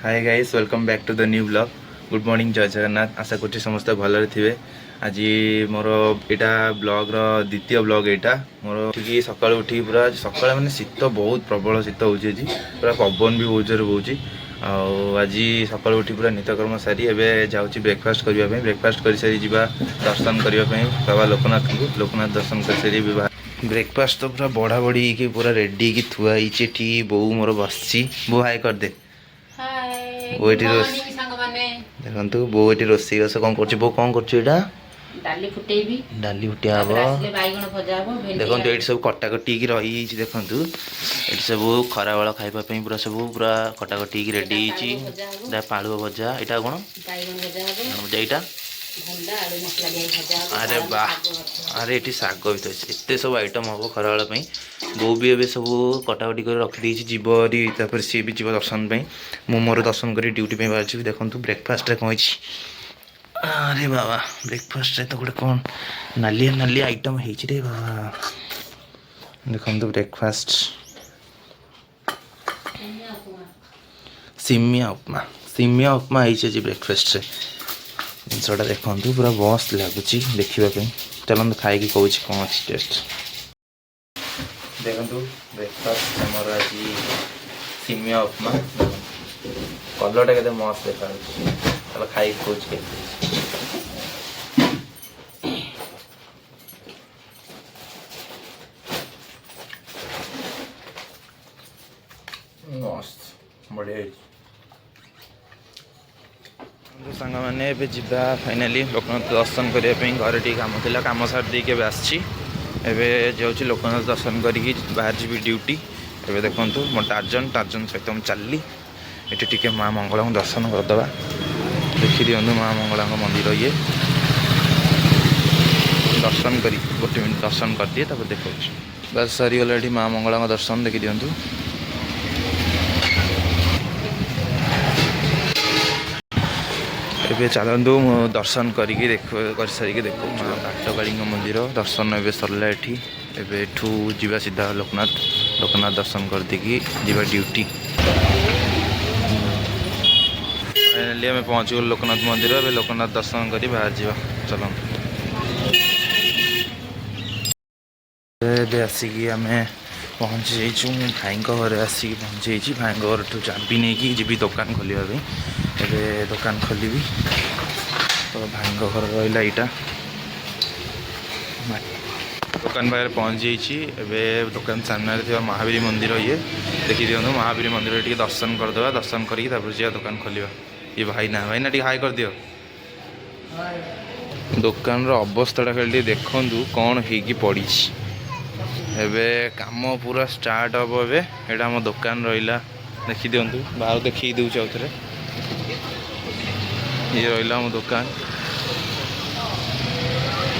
Hi guys welcome back to the new blog. Good morning जय जगन्नाथ। आशा कर समस्त भलरे थे। आज मोर यहाँ ब्लॉग द्वितीय ब्लॉग यहाँ मोर उठिकी सका उठी पूरा सका मैंने शीत बहुत प्रबल शीत हो पूरा पवन भी बहुत जोर बोची। आज सका उठी पूरा नित्यकर्म सारी एवं जाऊँगी ब्रेकफास्ट करने। ब्रेकफास्ट कर सारी जा दर्शन करने बाबा लोकनाथ को लोकनाथ दर्शन कर सारी ब्रेकफास्ट तो पूरा बढ़ा बढ़ी कि पूरा रेडी की थुआई बो मोर बस बो हाई करदे देखो बो ये रोसे बास कौन कर बो कौन कर डाली फुटेबी डाली फुटिया हम बैगण भजा हम देखो ये सब कटाकटी रही देखु ये सब खरा बेला खावाई पूरा सब पूरा कटाकटी रेडी पालुआ भजा यहाँ कौन भजा अरे वाह अरे ये शाग भी तो एत सब आइटम हम खरा बेला बो भी ए सब कटाकटी कर रखी जीव सी भी जीव दर्शन मु मोर दर्शन कर ड्यूटी बाहर देखो ब्रेकफास्ट कौन अरे बाबा ब्रेकफास्ट तो गोटे कौन नालिया नालिया आइटम रे बाबा देखो ब्रेकफास्ट सिमिया उपमा है ब्रेकफास्ट जिनसा देखो पूरा मस्त लगुच देखापी। चलते खाई कौन कौन अच्छी टेस्ट देखो ब्रेकफास्ट आमर आज सिमिया उपमा कलरटा के मस्त देखा खाई कौन मस्त बढ़िया सांग मैंने जा फाइनाली लोकनाथ दर्शन करने घर टी कम थी कम सार देके जाऊँ लोकनाथ दर्शन करी बाहर जी ड्यूटी एवं देखो मो टार्जन सहित मुझे चलली ये टी माँ मंगला दर्शन करदे देखी दिखाँ माँ मंगला मंदिर ये दर्शन करी गोटे मिनट दर्शन कर दिए देखा बस सरीगला ये माँ मंगला दर्शन देखी दिखाँ ए चलतु दर्शन करी कर सारिकी देखो माँ बाटकाली मंदिर दर्शन ए सरला एठू जीवा सीधा लोकनाथ दर्शन कर देकी जीवा ड्यूटी फाइनाली आम पहुँच गल लोकनाथ मंदिर ए लोकनाथ दर्शन कर बाहर जा चल आसिकी आम पहुँची जाइचु भाई घर आसिक पहुँची भाई घर ठू चाबी नहीं जी दुकान खोलने एवं दुकान खोलि तो भाई घर रहा यहाँ दुकान पाखे पहुँच जाइए दुकान सामने थी महावीर मंदिर ये देखी दिखाँ महावीर मंदिर टे दर्शन करदे दर्शन करी दुकान खोलिया ये भाई ना टी हाई कर दियो दुकान अवस्था खाली देखु कौन हो पड़ी एवं काम पूरा स्टार्ट हम एवं आम दुकान रहा देखी दिखाँ बाहर देखी दूचे आउे ये रहा मो दुकान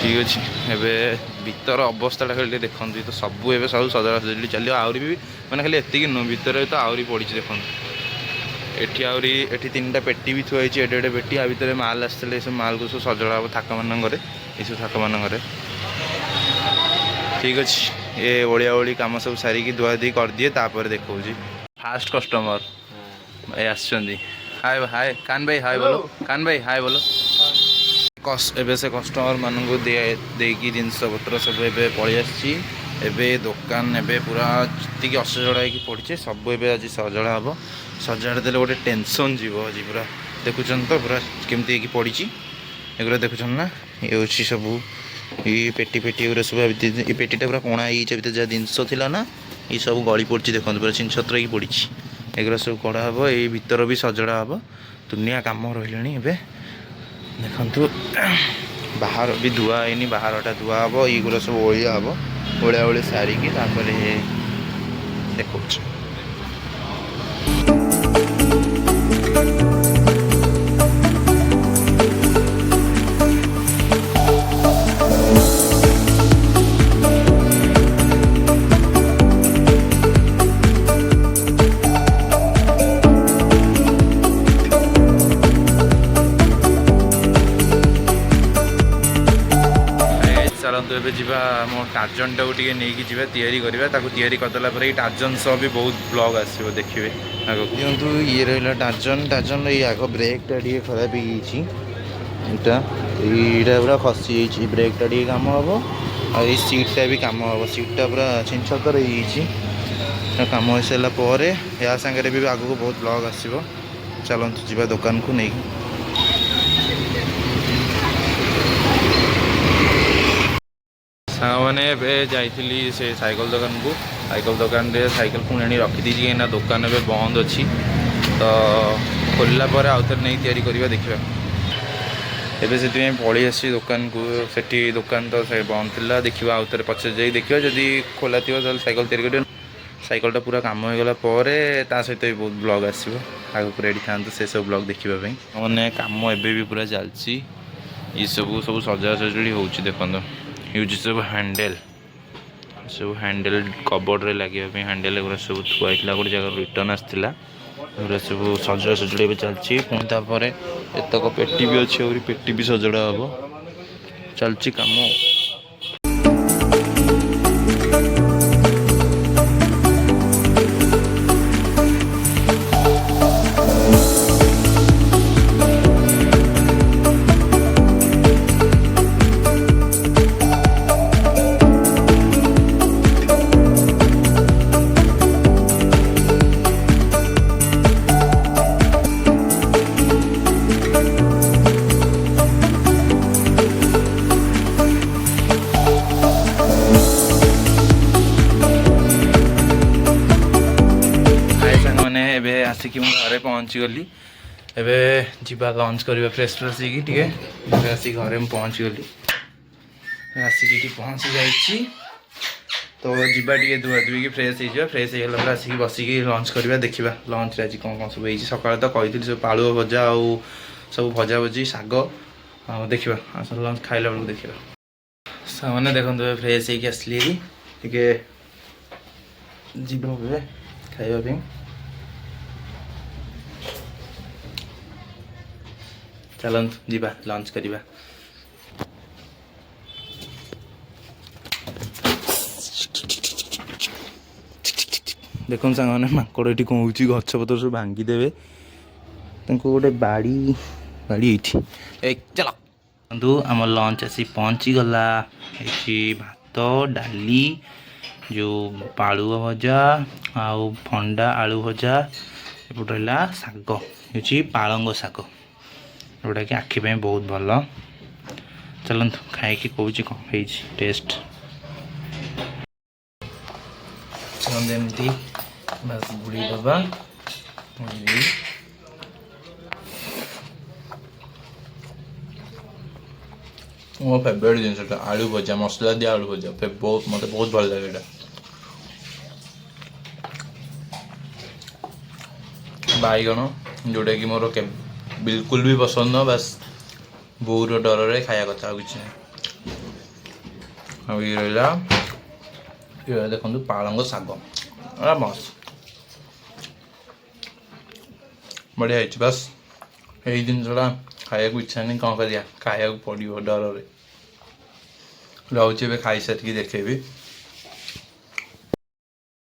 ठीक अच्छे एवं भीतर अवस्था खाली देखते तो सबू ए सब सजड़ा सजड़ी चलो आहरी भी मैंने खाली एति नुह भितर तो आहरी पड़ी देखो एटी आहरी एटी 3टा पेटी भी थुआई एडे एडे पेटी आ भितर माल आसते सब माल को सब सजड़ा हम थाक मान सब थाक मान ठीक अच्छे ये ओलिया ओली कम सब सारिकी धुआ धुई कर दिए देखा फास्ट कस्टमर भाई आसछंदी हाय हाय कान भाई हाय बोलो कान भाई हाय बोलो एबे से कस्टमर मानू देकी जिनस पत्र सब ए पलि आसे दुकान एबे पूरा जी असजड़ा हो पड़े सब ए आज सजड़ा हम सजाड़ देले गोटे टेंशन जीव आज पूरा देखुन तो पूरा केमती पड़ी एगुरा देखुन ना ये हूँ सब ये पेटी पेटी एगुरा सब ये पेटीटा पूरा कणा हो जहाँ जिनस ना ये सब गली पड़ी देखते पूरा छिन छत्र हो पड़ी एगुरा सब कड़ा हम ये भीतर भी सजड़ा हम दुनिया कम रही देखु बाहर भी धुआ है बाहरटा धुआ हम युरा सब ओलिया हम ओलिया ओली सारिकी देखा चलतु ए जा मो टार्जन टाक नहीं करवा तैयारी करदेला टार्जन सह भी बहुत ब्लॉग आसो देखिए। ଆଗକୁ ଦିଅନ୍ତୁ। ଇଏ ରହିଲା ଡାର୍ଜନ ଏଇ ଆଗ ବ୍ରେକ୍ଟା ଟିକେ ଖରାପ ହେଇଯାଇଛି। ଏଇଟା ପୁରା ଖସି ଯାଇଛି। ବ୍ରେକ୍ଟା ଟିକେ କାମ ହେବ ଆଉ ଏଇ ସିଟ୍ଟା ବି କାମ ହେବ। ସିଟ୍ଟା ପୁରା ଛିଞ୍ଚତର ହେଇଯାଇଛି। କାମ ହେଇସାରିଲା ପରେ ଏହା ସାଙ୍ଗରେ ବି ଆଗକୁ ବହୁତ ବ୍ଲଗ୍ ଆସିବ। ଚାଲନ୍ତୁ ଯିବା ଦୋକାନକୁ ନେଇକି। ସାଙ୍ଗମାନେ ଏବେ ଯାଇଥିଲି ସେ ସାଇକେଲ ଦୋକାନକୁ। ସାଇକେଲ ଦୋକାନରେ ସାଇକେଲ ପୁଣି ଆଣି ରଖିଦେଇଛି, କାହିଁକିନା ଦୋକାନ ଏବେ ବନ୍ଦ ଅଛି। ତ ଖୋଲିଲା ପରେ ଆଉଥରେ ନେଇ ତିଆରି କରିବା ଦେଖିବା। ଏବେ ସେଥିପାଇଁ ପଳେଇ ଆସିଛି ଦୋକାନକୁ। ସେଠି ଦୋକାନ ତ ସେ ବନ୍ଦ ଥିଲା। ଦେଖିବା ଆଉଥରେ ପଛରେ ଯାଇ ଦେଖିବା, ଯଦି ଖୋଲା ଥିବ ତାହେଲେ ସାଇକେଲ ତିଆରି କରିବା। ସାଇକେଲଟା ପୁରା କାମ ହେଇଗଲା ପରେ ତା ସହିତ ବି ବହୁତ ବ୍ଲଗ୍ ଆସିବ। ଆଗକୁ ରେଡ଼ି ଥାଆନ୍ତୁ ସେସବୁ ବ୍ଲଗ୍ ଦେଖିବା ପାଇଁ। ମାନେ କାମ ଏବେ ବି ପୁରା ଚାଲିଛି। ଏସବୁ ସଜାସଜି ହେଉଛି ଦେଖନ୍ତୁ। ୟୁଜ୍ ସବୁ ହ୍ୟାଣ୍ଡେଲ୍ କବର୍ଡ଼ରେ ଲାଗିବା ପାଇଁ ହ୍ୟାଣ୍ଡେଲ୍ ଏଗୁଡ଼ା ସବୁ ଥୁଆ ହେଇଥିଲା। ଗୋଟେ ଜାଗାରୁ ରିଟର୍ନ ଆସିଥିଲା। ଏଗୁଡ଼ା ସବୁ ସଜାସଜି ଏବେ ଚାଲିଛି। ପୁଣି ତାପରେ ଏତକ ପେଟି ବି ଅଛି, ଆହୁରି ପେଟି ବି ସଜଡ଼ା ହେବ। ଚାଲିଛି କାମ। ଏବେ ଆସିକି ମୁଁ ଘରେ ପହଞ୍ଚିଗଲି। ଏବେ ଯିବା ଲଞ୍ଚ କରିବା ଫ୍ରେଶ୍ ହେଇକି ଟିକେ। ଏବେ ଆସିକି ଘରେ ମୁଁ ପହଞ୍ଚିଗଲି। ଆସିକି ଏଠି ପହଞ୍ଚି ଯାଇଛି। ତ ଯିବା ଟିକେ ଧୁଆଧୁଇକି ଫ୍ରେଶ୍ ହେଇଯିବା। ଫ୍ରେଶ୍ ହେଇଗଲା ପରେ ଆସିକି ବସିକି ଲଞ୍ଚ କରିବା। ଦେଖିବା ଲଞ୍ଚରେ ଆଜି କ'ଣ ସବୁ ହେଇଛି। ସକାଳେ ତ କହିଥିଲି ସବୁ ପାଳୁଅ ଭଜା ଆଉ ସବୁ ଭଜାଭଜି ଶାଗ। ଆଉ ଦେଖିବା ଆସନ୍ତୁ ଲଞ୍ଚ ଖାଇଲା ବେଳକୁ ଦେଖିବା। ସାଙ୍ଗମାନେ ଦେଖନ୍ତୁ ଏବେ ଫ୍ରେଶ୍ ହେଇକି ଆସିଲି। ଟିକେ ଯିବା ଏବେ ଖାଇବା ପାଇଁ। ଚାଲନ୍ତୁ ଯିବା ଲଞ୍ଚ କରିବା। ଦେଖନ୍ତୁ ସାଙ୍ଗମାନେ ମାଙ୍କଡ଼ ଏଠି କ'ଣ ହେଉଛି, ଗଛପତ୍ର ସବୁ ଭାଙ୍ଗିଦେବେ। ତାଙ୍କୁ ଗୋଟେ ବାଡ଼ି ଏଇଠି। ଚାଲ ଦେଖନ୍ତୁ ଆମ ଲଞ୍ଚ ଆସି ପହଞ୍ଚିଗଲା। ଏଠି ଭାତ ଡାଲି ଯେଉଁ ପାଳୁଅ ଭଜା ଆଉ ଭଣ୍ଡା ଆଳୁ ଭଜା। ଏପଟେ ରହିଲା ଶାଗ, ହେଉଛି ପାଳଙ୍ଗ ଶାଗ, ଯେଉଁଟାକି ଆଖି ପାଇଁ ବହୁତ ଭଲ। ଚାଲନ୍ତୁ ଖାଇକି କହୁଛି କ'ଣ ହେଇଛି ଟେଷ୍ଟ। ଏମିତି ବାସ୍ ବୁଡ଼ି ଦେବା। ମୋ ଫେଭରାଇଟ୍ ଜିନିଷଟା ଆଳୁ ଭଜା, ମସଲା ଦିଆ ଆଳୁ ଭଜା। ମୋତେ ବହୁତ ଭଲ ଲାଗେ ଏଇଟା। ବାଇଗଣ, ଯେଉଁଟାକି ମୋର ବିଲକୁଲ ବି ପସନ୍ଦ ନୁହଁ। ବାସ୍ ବୋଉର ଡରରେ ଖାଇବା କଥା, ଆଉ କିଛି ନାହିଁ। ଆଉ ଇଏ ରହିଲା ଦେଖନ୍ତୁ ପାଳଙ୍ଗ ଶାଗ, ମସ୍ତ ବଢ଼ିଆ ହେଇଛି। ବାସ୍ ଏଇ ଜିନିଷଟା ଖାଇବାକୁ ଇଚ୍ଛା ନାହିଁ, କ'ଣ କରିବା, ଖାଇବାକୁ ପଡ଼ିବ ଡରରେ। ରହୁଛି ଏବେ ଖାଇସାରିକି ଦେଖେଇବି।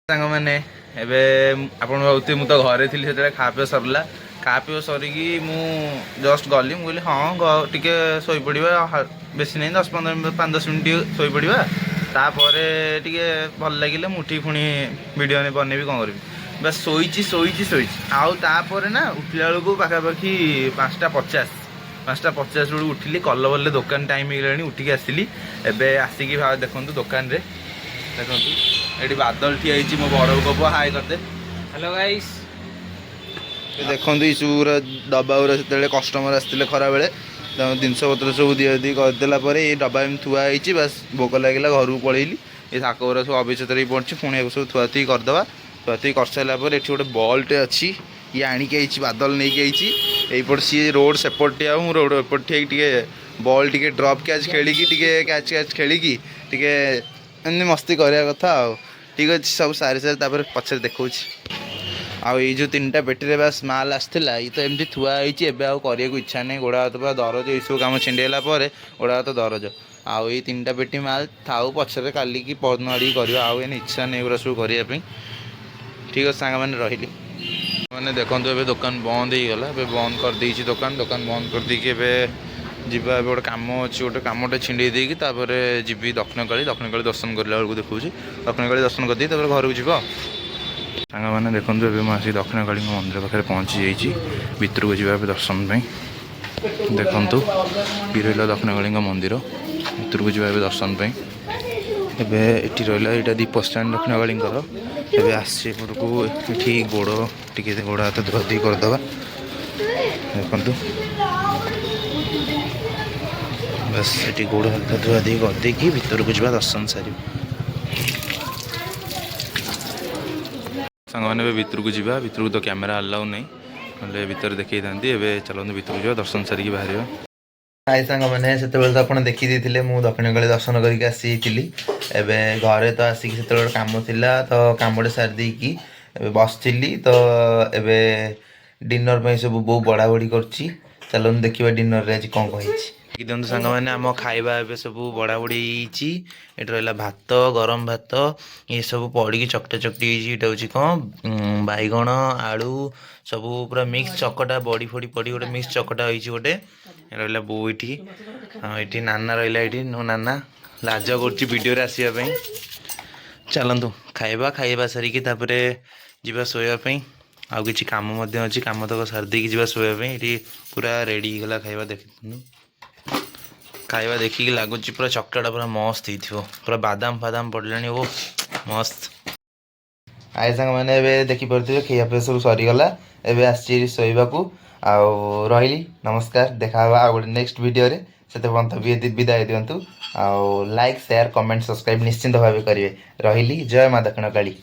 ସାଙ୍ଗମାନେ ଏବେ ଆପଣ ଭାବୁଥିବେ ମୁଁ ତ ଘରେ ଥିଲି ସେତେବେଳେ ଖାଆ ପିଇବା ସରିଲା। ଖାଆ ପିଇବା ସରିକି ମୁଁ ଜଷ୍ଟ ଗଲି। ମୁଁ କହିଲି ହଁ ଟିକେ ଶୋଇପଡ଼ିବା, ବେଶୀ ନାହିଁ 5-10 ମିନିଟ୍ ଟିକେ ଶୋଇପଡ଼ିବା। ତାପରେ ଟିକେ ଭଲ ଲାଗିଲେ ମୁଁ ଉଠିକି ପୁଣି ଭିଡ଼ିଓ ବନେଇବି, କ'ଣ କରିବି। ବାସ୍ ଶୋଇଛି। ଆଉ ତାପରେ ନା ଉଠିଲା ବେଳକୁ ପାଖାପାଖି 5:50 ବେଳକୁ ଉଠିଲି। କଲବଲରେ ଦୋକାନ ଟାଇମ୍ ହେଇଗଲାଣି, ଉଠିକି ଆସିଲି। ଏବେ ଆସିକି ଦେଖନ୍ତୁ ଦୋକାନରେ ଦେଖନ୍ତୁ ଏଠି ବାଦଲ ଠିଆ ହେଇଛି। ମୋ ବଡ଼ ପୁଅ ହାଇ କରିଦେ। Hello guys. ଦେଖନ୍ତୁ ଏଇ ସବୁ ଡବା ଗୁରା ସେତେବେଳେ କଷ୍ଟମର ଆସିଥିଲେ ଖରାବେଳେ, ତାଙ୍କ ଜିନିଷପତ୍ର ସବୁ ଦିଆଦି କରିଦେଲା ପରେ ଏଇ ଡବା ଏମିତି ଥୁଆ ହେଇଛି। ବାସ୍ ଭୋକ ଲାଗିଲା ଘରକୁ ପଳେଇଲି। ଏ ଶାଗ ଗୁରା ସବୁ ଅବିଚ୍ଛେଦରେ ବି ପଡ଼ିଛି। ପୁଣି ଏକୁ ସବୁ ଥୁଆଥୁଇ କରିଦେବା। ଥୁଆଥୁଇ କରିସାରିଲା ପରେ ଏଠି ଗୋଟେ ବଲ୍ଟେ ଅଛି। ଇଏ ଆଣିକି ଆଇଛି, ବାଦଲ ନେଇକି ଆଇଛି। ଏଇପଟେ ସିଏ ରୋଡ଼ ସେପଟ ଠିଆ ହେବ, ମୁଁ ରୋଡ଼ ଏପଟ ଠିଆ ହେଇକି ଟିକେ ବଲ୍ ଟିକେ ଡ୍ରପ୍ କ୍ୟାଚ୍ ଖେଳିକି ଟିକେ କ୍ୟାଚ୍ ଖେଳିକି ଟିକେ ଏମିତି ମସ୍ତି କରିବା କଥା ଆଉ। ଠିକ୍ ଅଛି, ସବୁ ସାରି ତାପରେ ପଛରେ ଦେଖାଉଛି। ଆଉ ଏଇ ଯେଉଁ 3ଟା ପେଟିରେ ବାସ୍ ମାଲ ଆସିଥିଲା, ଏଇ ତ ଏମିତି ଥୁଆ ହେଇଛି। ଏବେ ଆଉ କରିବାକୁ ଇଚ୍ଛା ନାହିଁ, ଗୋଡ଼ ହାତ ପୁରା ଦରଜ। ଏଇସବୁ କାମ ଛିଣ୍ଡେଇଲା ପରେ ଗୋଡ଼ ହାତ ଦରଜ। ଆଉ ଏଇ 3ଟା ପେଟି ମାଲ ଥାଉ, ପଛରେ କାଲିକି ପରଦିନ ଆଡ଼ିକି କରିବା। ଆଉ ଏଇନେ ଇଚ୍ଛା ନାହିଁ ଏଗୁଡ଼ା ସବୁ କରିବା ପାଇଁ। ଠିକ୍ ଅଛି ସାଙ୍ଗମାନେ, ରହିଲି। मैंने देखो ए दुकान बंद हो गला बंद कर देछि दुकान दुकान बंद कर दी के जीवा गोटे कम अच्छी गोटे कमटे छिंडे देकी जी दक्षिण काली दर्शन करला बेलू देखा दक्षिण काली दर्शन कर घर को जीव सांग मैंने देखो मुझे दक्षिण काली मंदिर पाखे पहुँची जाइए भितर को जीवा दर्शन देखु ये रहा दक्षिण काली मंदिर भितर को जीवा दर्शन एबे ये रहा यहाँ दीप स्टैंड दक्षिण काली एबे आसपट को ये गोड़ टी गोड़ हाथ धुआधी करदे देखु बस ये गोड़ हाथ धुआधी करदे कि भितर को जीवा दर्शन सारी सांग मैंने भितर को जीवा भितर को तो कैमेरा अलाउ नहीं ना भितर देखी था चलते भितर को जीवा दर्शन सारिकी बाहर हाई सांग मैंने से तो आप देखी देते मुझे दक्षिण काली दर्शन करके आसी एवं घरे तो आसिक से कम था तो कमटे सारी बसली तो एवं डिनर सब बो बड़ा बड़ी कर चलो देखा डिनर आज कौन कही देखते सांग मैंने आम खाଇବା ए सब बड़ा बड़ी ये रहा भात गरम भात ये सब पड़ी चकटा चकटी ये कौन बैगण आलू सब पूरा मिक्स चकटा बड़ी फड़ी पड़ी गोटे मिक्स चकटा हो गोटे रहा बो ये हाँ ये नाना रहा ये नो नाना लाज कर आसवाई चलतु खाଇବା खाଇବା सारिकी जीवा शोवाई आउ कि कम अच्छी कम तक सारिदेकी जीवा शोवाई ये पूरा रेडी गला खाଇବା देख खाଇବା देखिए लगुच पूरा चकटाटा पूरा मस्त हो पूरा बादाम फादाम पड़े वो मस्त आए सांग मैंने देखिपे खाया सब सरीगला एवं आसी शोवा रही नमस्कार देखा आ गए नेक्स्ट वीडियो से विदाय दिंतु लाइक शेयर कमेंट सब्सक्राइब निश्चिंत भाव करेंगे रही जय माँ दक्षिण काली।